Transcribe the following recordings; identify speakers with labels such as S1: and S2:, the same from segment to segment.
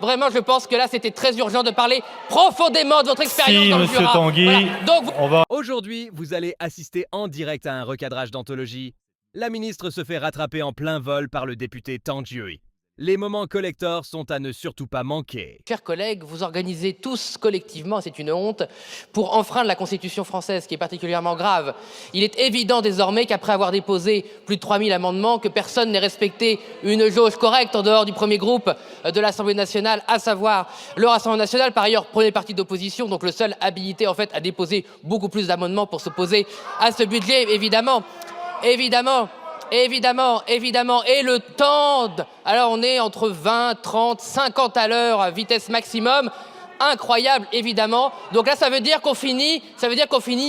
S1: Vraiment, je pense que là, c'était très urgent de parler profondément de votre expérience dans le
S2: Monsieur
S1: Jura.
S2: Tanguy,
S1: Voilà. Donc,
S3: Aujourd'hui, vous allez assister en direct à un recadrage d'anthologie. La ministre se fait rattraper en plein vol par le député Tanguy. Les moments collector sont à ne surtout pas manquer.
S1: chers collègues, vous organisez tous collectivement, c'est une honte, pour enfreindre la Constitution française, qui est particulièrement grave. Il est évident désormais qu'après avoir déposé plus de 3000 amendements, que personne n'ait respecté une jauge correcte en dehors du premier groupe de l'Assemblée nationale, à savoir le Rassemblement national, par ailleurs premier parti d'opposition, donc le seul habilité en fait à déposer beaucoup plus d'amendements pour s'opposer à ce budget, évidemment. Et le temps, alors on est entre 20, 30, 50 à l'heure à vitesse maximum, incroyable évidemment. Donc là ça veut dire qu'on finit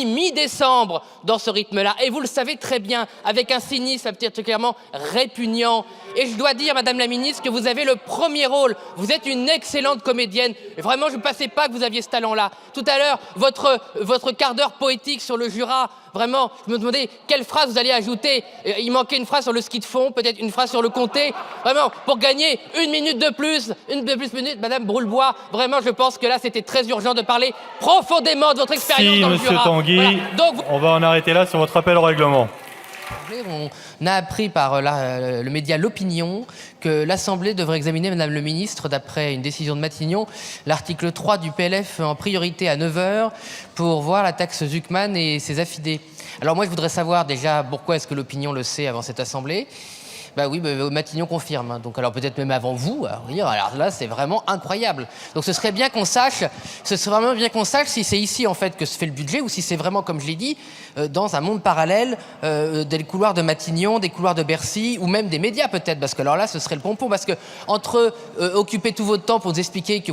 S1: mi-décembre dans ce rythme-là. Et vous le savez très bien, avec un cynisme particulièrement répugnant. Et je dois dire, Madame la Ministre, que vous avez le premier rôle. Vous êtes une excellente comédienne. Vraiment, je ne pensais pas que vous aviez ce talent-là. Tout à l'heure, votre quart d'heure poétique sur le Jura, vraiment, je me demandais quelle phrase vous alliez ajouter. Il manquait une phrase sur le ski de fond, peut-être une phrase sur le comté. Vraiment, pour gagner une minute de plus, Madame Broulbois, vraiment, je pense que là, c'était très urgent de parler profondément de votre expérience dans le
S2: Monsieur
S1: Jura.
S2: Tanguy,
S1: Voilà. Donc,
S2: on va en arrêter là sur votre appel au règlement.
S1: on a appris par le média L'Opinion que l'Assemblée devrait examiner, Madame le Ministre, d'après une décision de Matignon, l'article 3 du PLF en priorité à 9h pour voir la taxe Zuckman et ses affidés. Alors moi, je voudrais savoir déjà pourquoi est-ce que L'Opinion le sait avant cette Assemblée. Bah oui, Matignon confirme. Hein. Donc, alors peut-être même avant vous. Alors là, c'est vraiment incroyable. Donc, ce serait bien qu'on sache si c'est ici en fait que se fait le budget ou si c'est vraiment, comme je l'ai dit, dans un monde parallèle, des couloirs de Matignon, des couloirs de Bercy ou même des médias peut-être. Parce que alors là, ce serait le pompon. Parce que entre occuper tout votre temps pour nous expliquer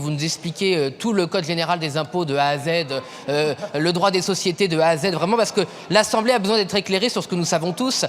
S1: tout le code général des impôts de A à Z, le droit des sociétés de A à Z, vraiment parce que l'Assemblée a besoin d'être éclairée sur ce que nous savons tous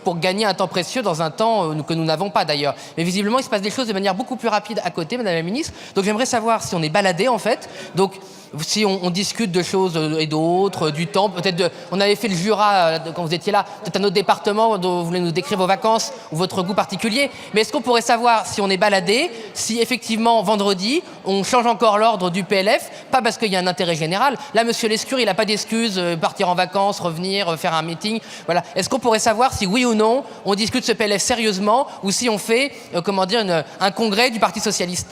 S1: pour gagner un temps précieux dans un temps que nous n'avons pas d'ailleurs. Mais visiblement, il se passe des choses de manière beaucoup plus rapide à côté, Madame la Ministre. Donc j'aimerais savoir si on est baladé en fait. Donc si on discute de choses et d'autres, du temps, peut-être on avait fait le Jura quand vous étiez là, peut-être un autre département dont vous voulez nous décrire vos vacances ou votre goût particulier. Mais est-ce qu'on pourrait savoir si on est baladé, si effectivement vendredi on change encore l'ordre du PLF, pas parce qu'il y a un intérêt général. Là, Monsieur Lescure, il n'a pas d'excuse, partir en vacances, revenir, faire un meeting. Voilà. Est-ce qu'on pourrait savoir si oui ou non on discute ce PLF sérieusement ou si on fait, un congrès du Parti socialiste?